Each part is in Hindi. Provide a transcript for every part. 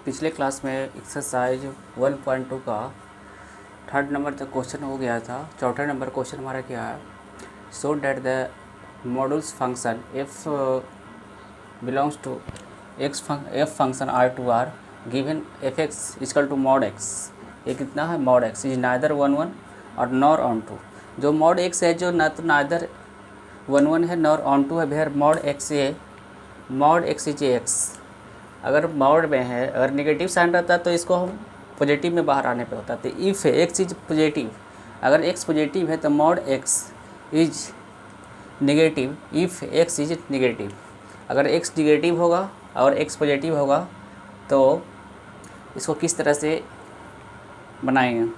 पिछले क्लास में एक्सरसाइज 1.2 का थर्ड नंबर तक क्वेश्चन हो गया था। चौथा नंबर क्वेश्चन हमारा क्या है, show that the modulus function F belongs to F function R to R given F x is equal to mod X. ये कितना है, मॉड एक्स इज नाइदर 1 1 और नॉर ऑन टू। जो मॉड एक्स है जो ना तो नाइदर 1 1 है नॉर ऑन टू है, where mod x is x. अगर मॉड में है, अगर नेगेटिव साइन रहता तो इसको हम पॉजिटिव में बाहर आने पे होता। तो इफ़ एक्स इज पॉजिटिव, अगर एक्स पॉजिटिव है तो mod x is negative if x is negative. अगर एक्स नेगेटिव होगा और एक्स पॉजिटिव होगा तो इसको किस तरह से बनाएंगे।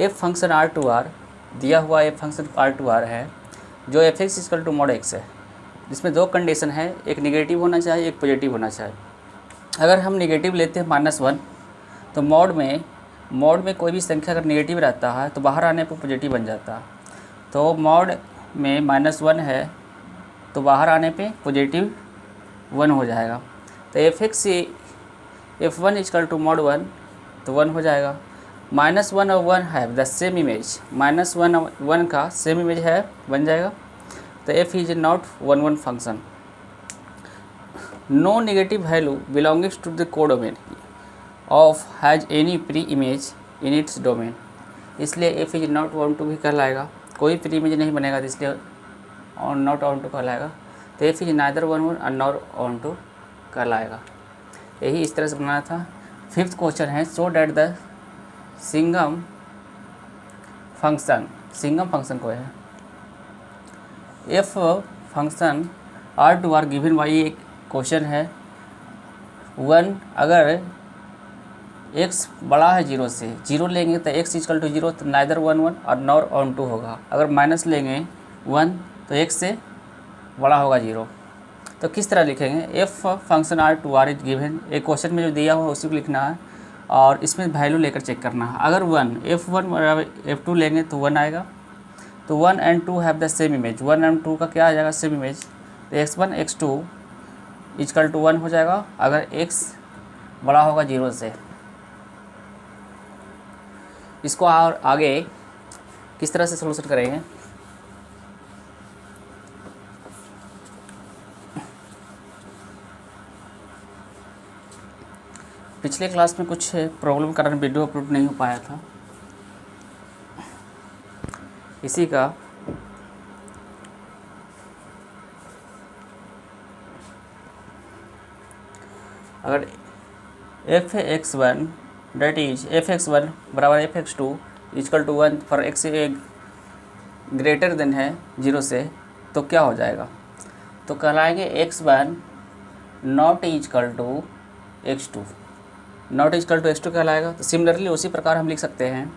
F function R to R दिया हुआ, f function R to R है जो f x is equal to mod x है, जिसमें दो कंडीशन है, एक नेगेटिव होना चाहिए, एक पॉजिटिव होना चाहिए। अगर हम नेगेटिव लेते हैं -1 तो मॉड में कोई भी संख्या अगर नेगेटिव रहता है तो बाहर आने पर पॉजिटिव बन जाता है। तो मॉड में -1 है तो बाहर आने पे पॉजिटिव 1 हो जाएगा। तो f1 इजकल टू मॉड 1 तो 1 हो जाएगा। -1 और 1 है द सेम इमेज, -1 और 1 का सेम इमेज है, बन जाएगा। तो f is not 1 1 function. No negative value belongings to the codomain of has any pre image in its domain, इसलिए F is not onto भी कहलाएगा। कोई प्री इमेज नहीं बनेगा तो इसलिए नॉट ऑन टू कहलाएगा। तो एफ इज नाइदर 1 1 और नॉट ऑन टू कहलाएगा। यही इस तरह से बनाना था। फिफ्थ क्वेश्चन है, so that the signum function को है f function R to R given by, एक क्वेश्चन है 1, अगर x बड़ा है 0 से, 0 लेंगे तो x इजकल टू 0 तो नाइदर 1 1 और नॉर ऑन टू होगा। अगर माइनस लेंगे 1 तो x से बड़ा होगा 0। तो किस तरह लिखेंगे, f function R to R is given, एक क्वेश्चन में जो दिया हुआ उसी को लिखना है और इसमें वैल्यू लेकर चेक करना है। अगर f1 f2 लेंगे तो 1 आएगा। तो 1 and 2 have the same image, 1 and 2 का क्या आ जाएगा, सेम इमेज। तो x1 x2 इजकल टू 1 हो जाएगा अगर x बड़ा होगा 0 से। इसको और आगे किस तरह से सोल्यूशन करेंगे, पिछले क्लास में कुछ प्रॉब्लम के कारण वीडियो अपलोड नहीं हो पाया था, इसी का अगर f(x1) डेट इज f(x1) बराबर f(x2) equal to 1 for x greater than है 0 से, तो क्या हो जाएगा, तो कहलाएंगे x1 not equal to x2, not equal to x2 कहलाएगा। तो सिमिलरली उसी प्रकार हम लिख सकते हैं,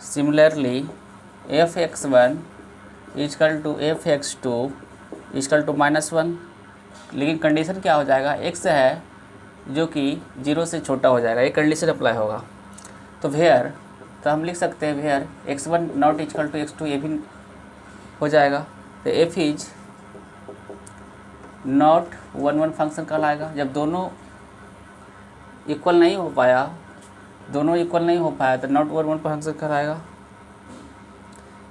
similarly f(x1) equal to f(x2) equal to -1, लेकिन कंडीशन क्या हो जाएगा, x है जो कि 0 से छोटा हो जाएगा, ये कंडीशन अप्लाई होगा। तो वेयर, तो हम लिख सकते हैं where x1 not equal to x2, ये भी हो जाएगा। तो f इज नॉट 1 1 फंक्शन कहलाएगा। जब दोनों इक्वल नहीं हो पाया तो नॉट 1 1 फंक्शन कहलाएगा।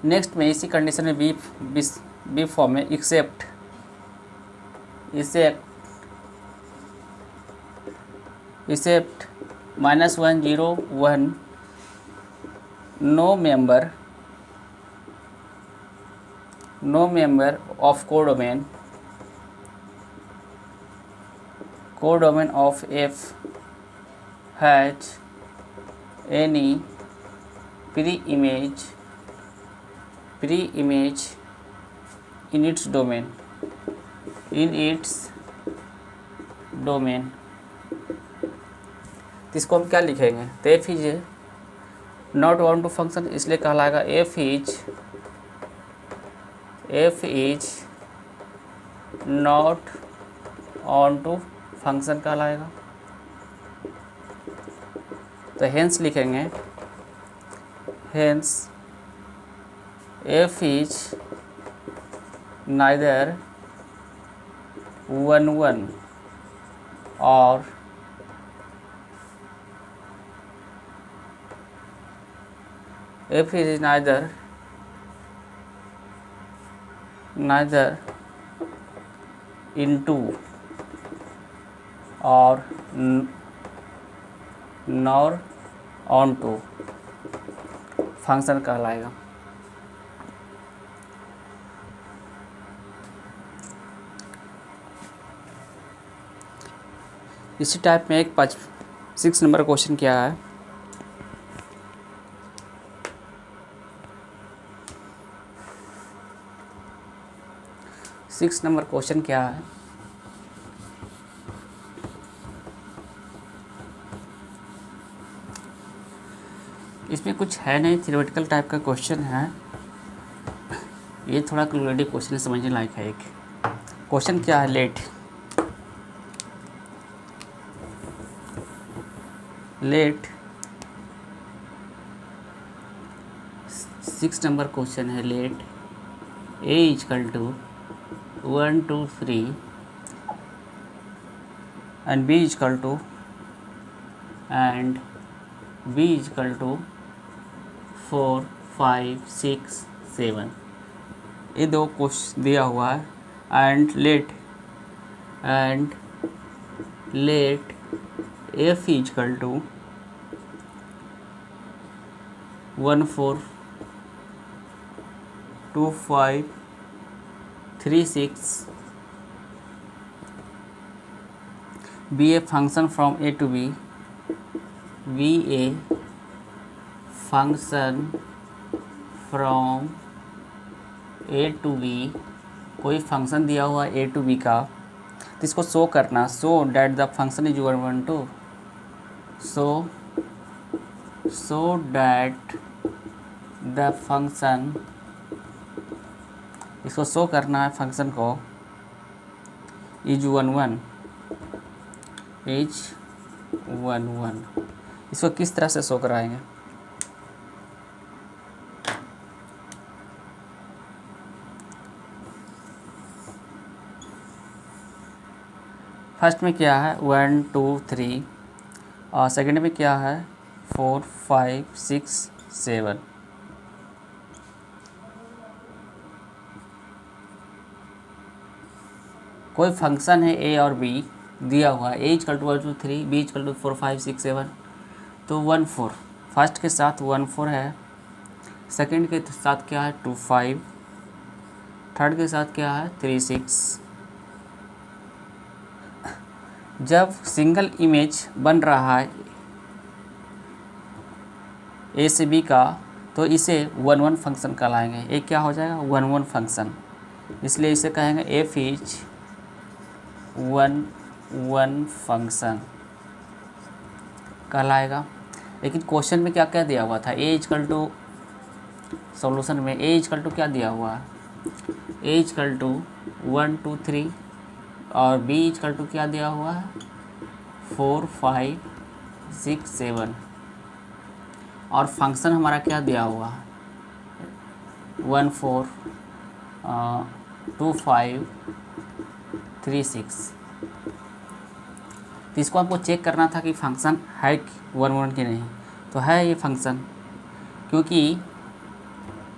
नेक्स्ट में इसी कंडीशन में बी फॉर्म में except -1 0 1 no member of codomain of f has any pre image in its domain. तो इसको हम क्या लिखेंगे, तो f is not onto function, इसलिए कहलाएगा f is not onto function कहलाएगा। तो हेंस लिखेंगे, हेंस एफ इज नाइदर 1 1 और f is neither into और nor onto फंक्शन कहलाएगा। इसी टाइप में एक 6 नंबर क्वेश्चन क्या है, सिक्स नंबर क्वेश्चन क्या है, इसमें कुछ है नहीं, थ्योरेटिकल टाइप का क्वेश्चन है। ये थोड़ा क्लूडेटिव क्वेश्चन समझने लायक है। एक क्वेश्चन क्या है, लेट 6 नंबर क्वेश्चन है। Let a equal to 1 2 3 and b equal to 4 5 6 7, ये दो क्वेश्चन दिया हुआ है। And let f equal to 1 4 2 5 3 6 be a function from a to b, be a function from a to b, कोई फंक्शन दिया हुआ a to b का, तो इसको शो करना, show that the function is 1 2, show that the function, इसको शो करना है फंक्शन को, इज 1 1, इसको किस तरह से शो कराएंगे। फर्स्ट में क्या है 1 2 3 और सेकंड में क्या है 4 5 6 7। कोई फंक्शन है a और b दिया हुआ है, a equal to 1 2 3, b equal to 4 5 6 7, तो 1 4 फर्स्ट के साथ 1 4 है, सेकंड के साथ क्या है 2 5, थर्ड के साथ क्या है 3 6। जब सिंगल इमेज बन रहा है ए से बी का, तो इसे 1 1 फंक्शन कहलाएंगे। एक क्या हो जाएगा 1 1 फंक्शन, इसलिए इसे कहेंगे एफ इज 1 1 फंक्शन कहलाएगा। लेकिन क्वेश्चन में क्या क्या दिया हुआ था, ए इक्वल टू, सॉल्यूशन में ए इक्वल टू क्या दिया हुआ है, ए इक्वल टू 1 2 3 और बी इक्वल टू क्या दिया हुआ है 4 5 6 7, और फंक्शन हमारा क्या दिया हुआ है 1 4 2 5 3 6। तो इसको आपको चेक करना था कि फंक्शन है 1 1 की नहीं, तो है ये फंक्शन, क्योंकि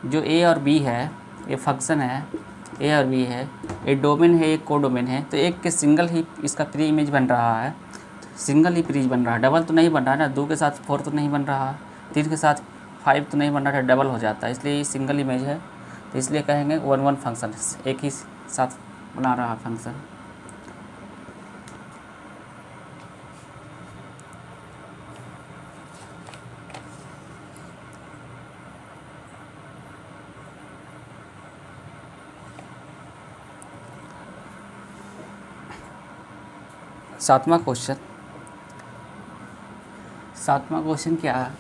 जो ए और बी है, ये फंक्शन है, ए और बी है, एक डोमेन है एक को डोमेन है, तो एक के सिंगल ही इसका प्री इमेज बन रहा है, सिंगल ही प्री बन रहा है, डबल तो नहीं बन रहा है ना, 2 के साथ 4 तो नहीं बन रहा है, 3 के साथ 5 तो नहीं बन रहा है, डबल हो जाता है, इसलिए ये सिंगल इमेज है, तो इसलिए कहेंगे 1 1 फंक्शन, एक ही साथ बना रहा है फंक्शन। सातवां क्वेश्चन क्या है,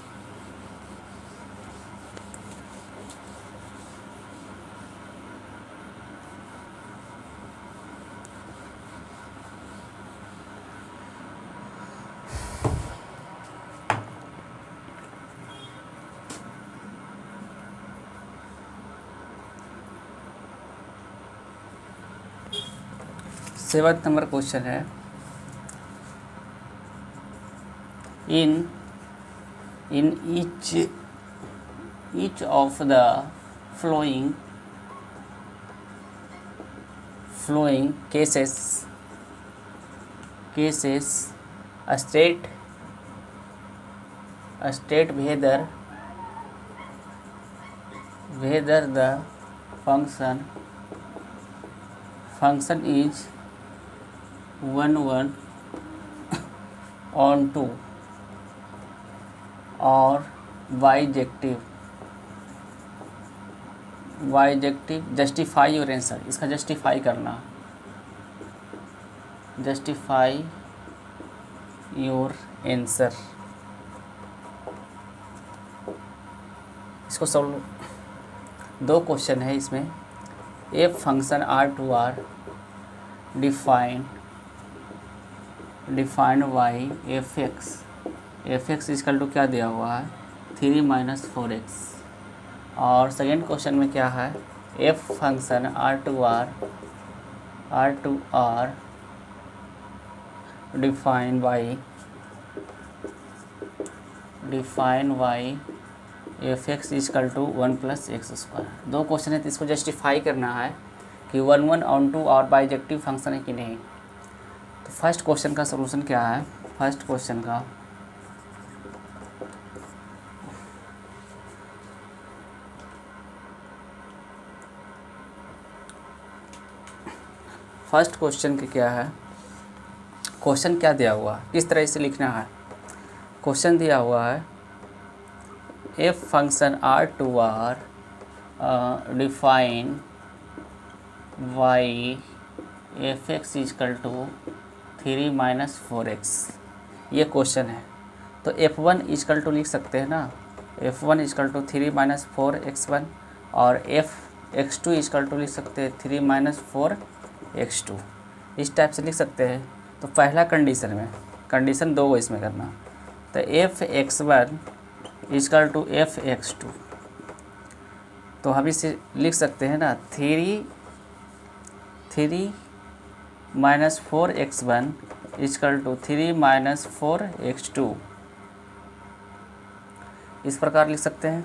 सेवंथ नंबर क्वेश्चन है, in each of the following cases a state whether the function is 1 on 2 और bijective जस्टिफाई योर आंसर, इसका जस्टिफाई करना, जस्टिफाई योर आंसर। इसको सॉल्व, 2 क्वेश्चन है इसमें। F function R to R defined by f x is equal to क्या दिया हुआ है 3 - 4x। और सेकेंड क्वेश्चन में क्या है, f function R to R defined by f x is equal to 1 + x²। 2 question है तो इसको जस्टिफाई करना है कि 1 ऑन 2 और बाइजेक्टिव फंक्शन है कि नहीं। तो फर्स्ट क्वेश्चन का सलूशन क्या है, फर्स्ट क्वेश्चन के क्या है, क्वेश्चन क्या दिया हुआ है, किस तरह से लिखना है। क्वेश्चन दिया हुआ है f function R to R define by f x is equal to 3 - 4x, ये क्वेश्चन है। तो f1 इजकल टू लिख सकते हैं ना, f1 इजकल टू 3 - 4x1 और f(x2) इजकल टू लिख सकते हैं 3 - 4x2, इस टाइप से लिख सकते हैं। तो पहला कंडीशन में, कंडीशन 2 इसमें करना, तो f(x1) इजकल टू f(x2), तो हम इसे लिख सकते हैं ना 3 - 4x1 इजकल टू 3 - 4x2, इस प्रकार लिख सकते हैं।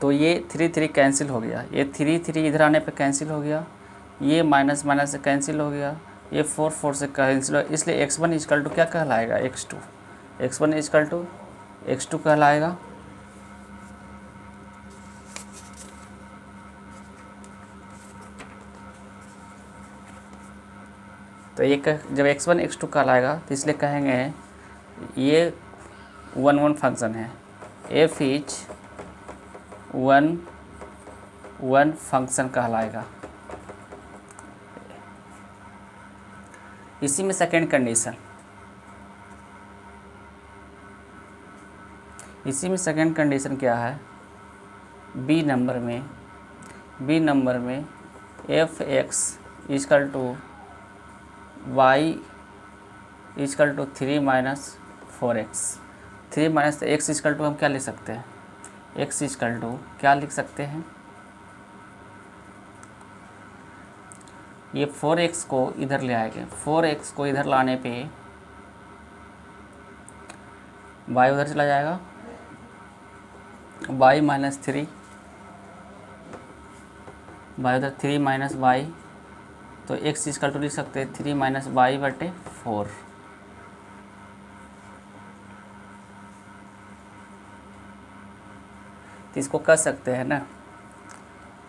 तो ये 3 कैंसिल हो गया, ये 3 इधर आने पे कैंसिल हो गया, ये माइनस से कैंसिल हो गया, ये 4 से कैंसिल हो, इसलिए x1 इजकल टू क्या कहलाएगा x2, x1 is equal to x2 कहलाएगा। तो ये जब x1 x2 कहलाएगा तो इसलिए कहेंगे ये 1 फंक्शन है, f इज 1 फंक्शन कहलाएगा। इसी में सेकेंड कंडीशन क्या है, बी नंबर में f x is equal to y equal to 3 - 4x, 3 - x equal to हम क्या लिख सकते हैं, x इजकल टू क्या लिख सकते हैं, ये 4x को इधर ले आएंगे, 4x को इधर लाने पे y उधर चला जाएगा, y - 3, y उधर 3 - y, तो x इजकल टू लिख सकते हैं 3 - y/4। तो इसको कर सकते हैं ना,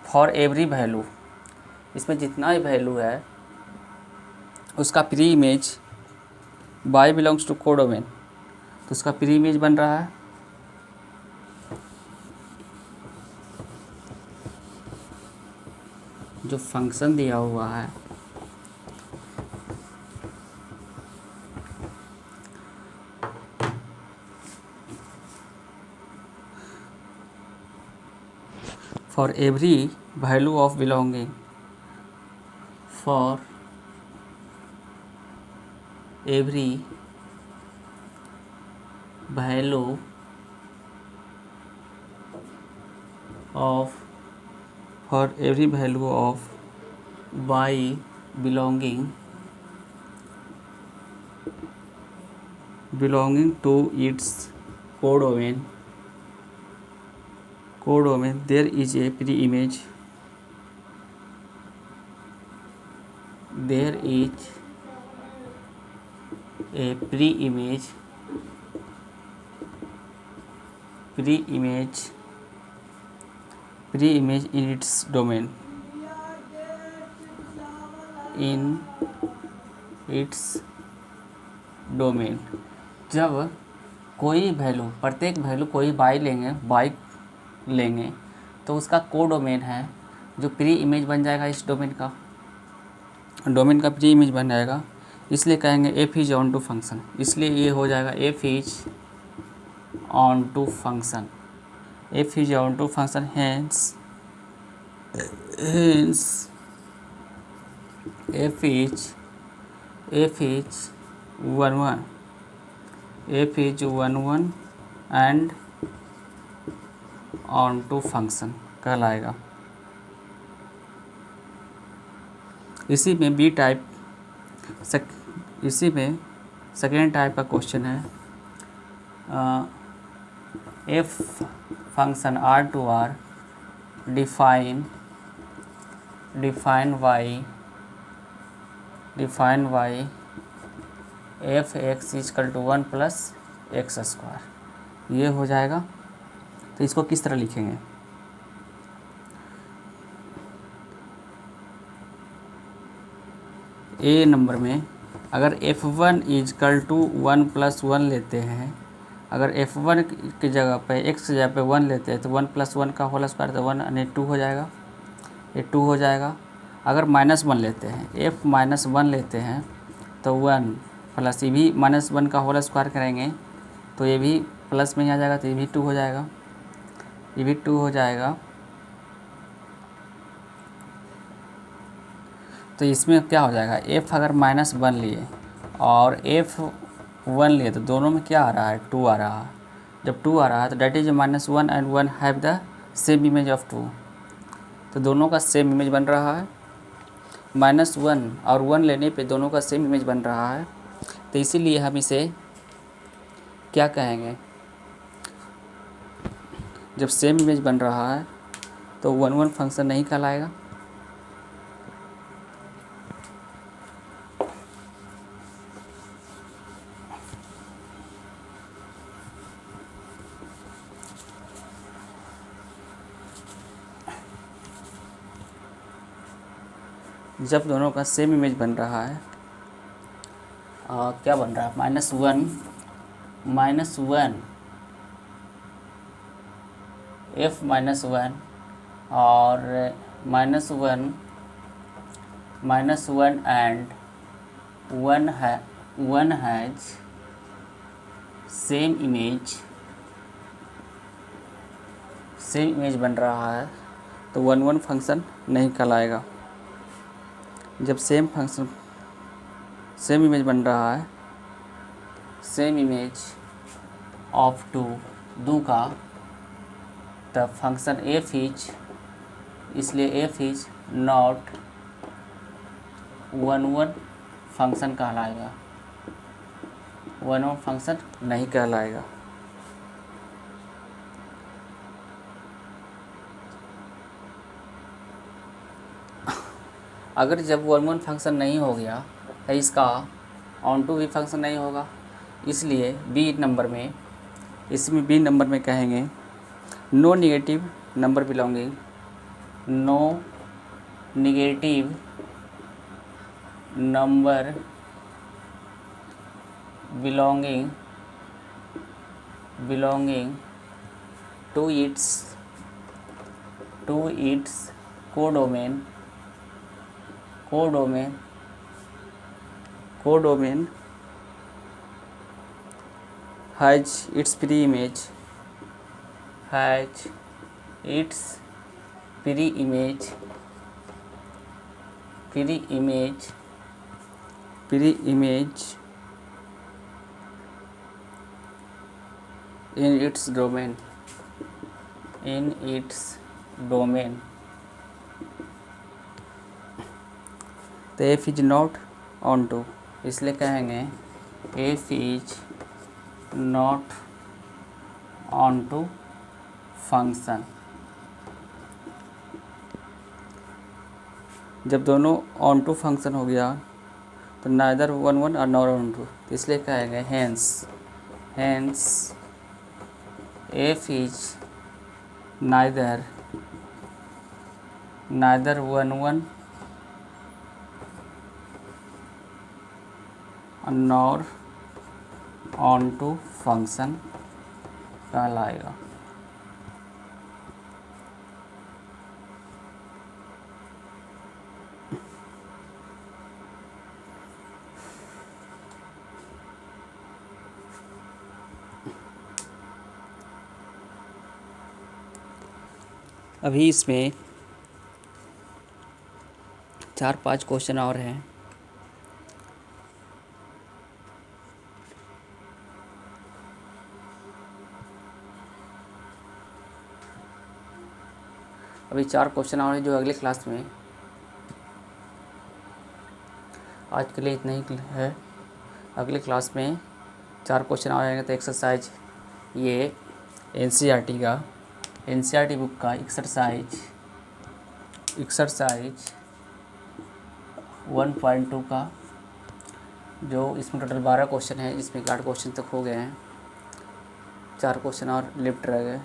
फॉर एवरी वैल्यू, इसमें जितना ही वैल्यू है उसका pre image y belongs to codomain, तो उसका प्री इमेज बन रहा है। जो फंक्शन दिया हुआ है for every value of belonging, for every value of by belonging to its codomain there is a pre-image in its domain जब कोई वैल्यू, प्रत्येक वैल्यू कोई बाई लेंगे तो उसका कोडोमेन है जो प्री इमेज बन जाएगा, इस डोमेन का प्री इमेज बन जाएगा। इसलिए कहेंगे f is onto function, इसलिए ये हो जाएगा f is onto function, hence f is 1 and onto function कहलाएगा। इसी में सेकेंड टाइप का क्वेश्चन है, f function R to R define by f x is equal to 1 plus x square, ये हो जाएगा। तो इसको किस तरह लिखेंगे, ए नंबर में अगर f1 इजकल टू 1 प्लस 1 लेते हैं, अगर f1 की जगह पे x की जगह पे 1 लेते हैं तो 1 प्लस 1 का होल स्क्वायर तो 1 यानी 2 हो जाएगा, ये 2 हो जाएगा। अगर -1 लेते हैं, f -1 लेते हैं तो 1 प्लस ये भी -1 का होल स्क्वायर करेंगे तो ये भी प्लस में ही आ जाएगा, तो ये भी 2 हो जाएगा, ये भी 2 हो जाएगा। तो इसमें क्या हो जाएगा, f अगर -1 लिए और f1 लिए तो दोनों में क्या आ रहा है, 2 आ रहा है। जब 2 आ रहा है तो that is -1 and 1 have the same image of 2, तो दोनों का सेम इमेज बन रहा है। -1 और 1 लेने पे दोनों का सेम इमेज बन रहा है, तो इसीलिए हम इसे क्या कहेंगे, जब सेम इमेज बन रहा है तो 1 फंक्शन नहीं कहलाएगा। जब दोनों का सेम इमेज बन रहा है, क्या बन रहा है, -1 f -1 और -1 एंड 1 हैज सेम इमेज बन रहा है, तो 1 फंक्शन नहीं कहलाएगा। जब सेम इमेज बन रहा है, सेम इमेज ऑफ 2 का, तब फंक्शन एफ इज, इसलिए एफ इज नॉट 1 फंक्शन कहलाएगा, 1 फंक्शन नहीं कहलाएगा। अगर जब 1 फंक्शन नहीं हो गया तो इसका ऑन टू भी फंक्शन नहीं होगा, इसलिए बी नंबर में कहेंगे no negative number belonging to its codomain has its pre-image in its domain तो f is not onto, इसलिए कहेंगे f is not onto function. जब दोनों ऑन टू फंक्शन हो गया तो नाइदर वन वन और नॉट ऑन टू, तो इसलिए कहेंगे hence f is neither one one nor onto function कहलाएगा। अभी इसमें 4-5 क्वेश्चन और हैं। अभी 4 क्वेश्चन और हैं जो अगले क्लास में, आज के लिए इतना ही है। अगले क्लास में 4 क्वेश्चन और आएंगे। तो एक्सरसाइज ये एनसीईआरटी बुक का एक्सरसाइज 1.2 का, जो इसमें टोटल 12 क्वेश्चन है, इसमें 8 क्वेश्चन तक हो गए हैं, 4 क्वेश्चन और लेफ्ट रह गए।